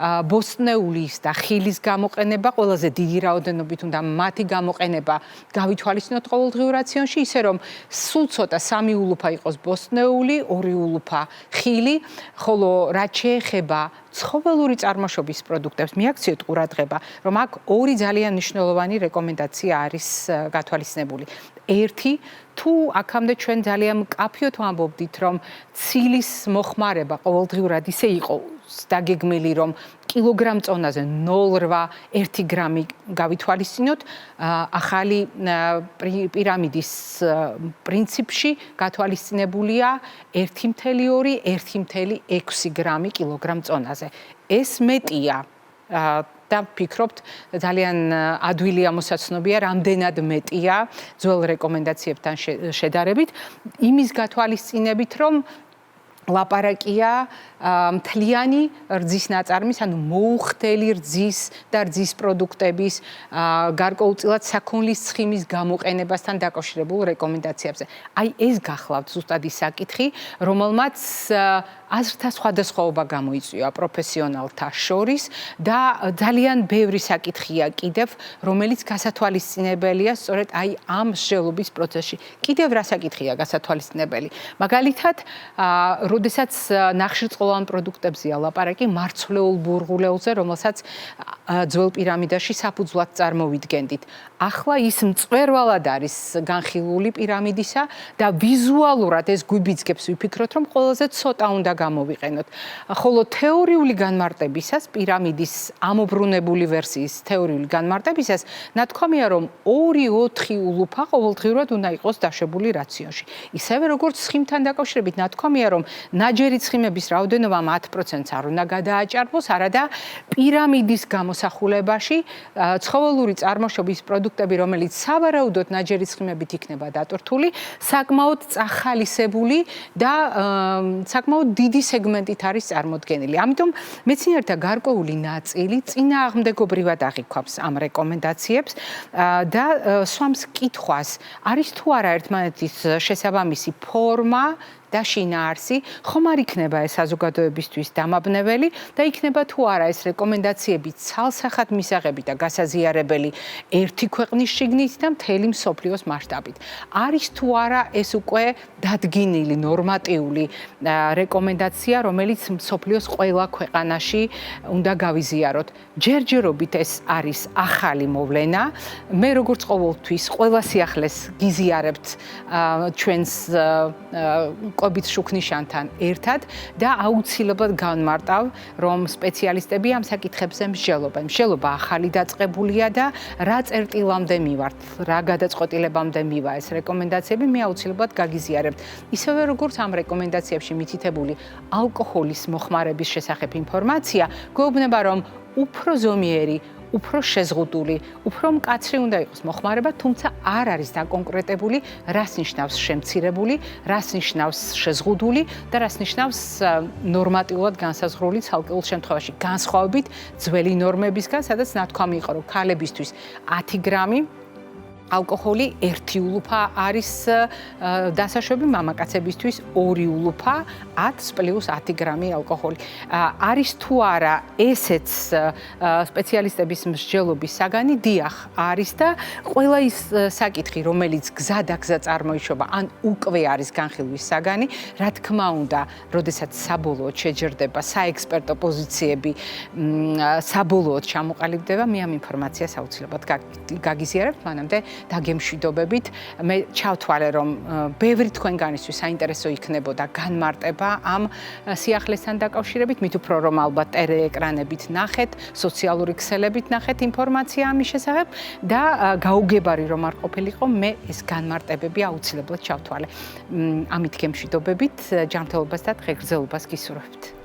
ბოსტნეულის და ხილის გამოყენება, ყველაზე დიდი რაოდენობით უნდა მათი გამოყენება გავითვალისწინოთ ყოველდღიურ რაციონში, ისე რომ სულ ცოტა 3 ულუფა იყოს ბოსტნეული, 2 ულუფა ხილი, ხოლო რაც შეეხება ცხოველური წარმოშობის პროდუქტებს, მიაქციოთ ყურადღება, რომ აქ 2 ძალიან მნიშვნელოვანი რეკომენდაცია არის გათვალისწინებული. ერთი, თუ აქამდე ჩვენ ძალიან მკაფიოდ ვამბობდით, რომ ცილის მოხმარება ყოველდღიურად ისე იყო დაგეგმილი, რომ კილოგრამ წონაზე 0,8 გრამი გავითვალისწინოთ, ახალი პირამიდის პრინციპში გათვალისწინებულია 1,2-1,6 გრამი კილოგრამ წონაზე. ეს მეტია და ვფიქრობთ ძალიან ადვილი ამოსაცნობია, რამდენად მეტია ძველ რეკომენდაციებთან შედარებით, იმის გათვალისწინებით, რომ ლაპარაკია მთლიანი რძის ნაწარმის, ანუ მოუხდელი რძის და რძის პროდუქტების გარკვეულწილად საქონლის ცხიმის გამოყენებასთან დაკავშირებულ რეკომენდაციებზე. აი ეს გახლავთ ზუსტად ის საკითხი, რომელმაც აზრთა სხვადასხვაობა გამოიწვია პროფესიონალთა შორის და ძალიან ბევრი საკითხია კიდევ, რომელიც გასათვალისწინებელია სწორედ აი ამ მსჯელობის პროცესში. კიდევ რა საკითხია გასათვალისწინებელი? მაგალითად, როდესაც ნახშირწყლოვან პროდუქტებზეა ლაპარაკი, მარცვლეულ ბურღულეულზე, რომელსაც ძველ პირამიდაში საფუძვლად წარმოვიდგენდით. ახლა ის მწვერვალად არის განხილული პირამიდისა და ვიზუალურად ეს გვიბიძგებს ვიფიქროთ, რომ ყველაზე ცოტა უნდა გამოვიყენოთ. ხოლო თეორიული განმარტებისას, პირამიდის ამობრუნებული ვერსიის თეორიული განმარტებისას, ნათქვამია, რომ 2-4 ულუფა ყოველდღიურად უნდა იყოს დაშვებული რაციონში. ისევე როგორც ცხიმთან დაკავშირებით ნათქვამია, რომ ნაჯერი ცხიმების რაოდენობა 10%-ს არ უნდა გადააჭარბოს, არადა პირამიდის გამოსახულებაში ცხოველური წარმოშობის პროდუქტები, რომელიც სავარაუდოდ ნაჯერი ცხიმებით იქნება დატვირთული, საკმაოდ წახალისებული და საკმაოდ დიდი სეგმენტით არის წარმოდგენილი. ამიტომ მეცნიერთა გარკვეული ნაწილი წინააღმდეგობრივად აღიქვამს ამ რეკომენდაციებს და სვამს კითხვას, არის თუ არა ერთმანეთის შესაბამისი ფორმა და შინაარსი, ხომ არ იქნება ეს საზოგადოებისთვის დამაბნეველი და იქნება თუ არა ეს რეკომენდაციები ცალსახად მისაღები და გასაზიარებელი ერთი ქვეყნის შიგნით და მთელი მსოფლიოს მასშტაბით. არის თუ არა ეს უკვე დადგინილი ნორმატიული რეკომენდაცია, რომელიც მსოფლიოს ყველა ქვეყანაში უნდა გავიზიაროთ. ჯერჯერობით ეს არის ახალი მოვლენა. მე როგორც ყოველთვის ყველა სიახლეს გიზიარებთ ჩვენს ყვებით შუქნიშანთან ერთად და აუცილებლად განმარტავ, რომ სპეციალისტები ამ საკითხებზე მსჯელობენ. მსჯელობა ახალი დაწყებულია და რა წერტილამდე მივართ, რა გადაწყვეტილებამდე მივა ეს რეკომენდაციები, მე აუცილებლად გაგიზიარებთ. ისევე როგორც ამ რეკომენდაციებში მითითებული ალკოჰოლის მოხმარების შესახებ ინფორმაცია, გვეუბნება, რომ უფრო ზომიერი, უფრო შეზღუდული, უფრო მკაცრი უნდა იყოს მოხმარება, თუმცა არ არის დაკონკრეტებული, რას ნიშნავს შემცირებული, რას ნიშნავს შეზღუდული და რას ნიშნავს ნორმატიულად განსაზღვრული ცალკეულ შემთხვევაში. განსხვავებით ძველი ნორმებისგან, სადაც ნათქვამი იყო, რომ ქალებისთვის 10 გრამი ალკოჰოლი 1 ულუფა არის დასაშვები, მამაკაცებისთვის 2 ულუფა 10 + 10 გრამი ალკოჰოლი. არის თუ არა ესეც სპეციალისტების მსჯელობის საგანი? დიახ, არის და ყველა ის საკითხი, რომელიც გზა წარმოიშვება, ან უკვე არის განხილვის საგანი, რა თქმა უნდა, როდესაც საბოლოოდ შეჯერდება საექსპერტო პოზიციები, საბოლოოდ ჩამოყალიბდება, მე ამ ინფორმაციას აუცილებლად გაგიზიარებ, მანამდე დაგემშვიდობებით. მე ჩავთვალე, რომ ბევრი თქვენგანისთვის საინტერესო იქნებოდა განმარტება ამ სიახლესთან დაკავშირებით, მით უფრო რომ ალბათ ტელეეკრანებით ნახეთ, სოციალური ქსელებით ნახეთ ინფორმაცია ამის შესახებ და გაუგებარი რომ არ ყოფილიყო, მე ეს განმარტებები აუცილებლად ჩავთვალე. ამით გემშვიდობებით, ჯანმრთელობას და დღეგრძელობას გისურვებთ.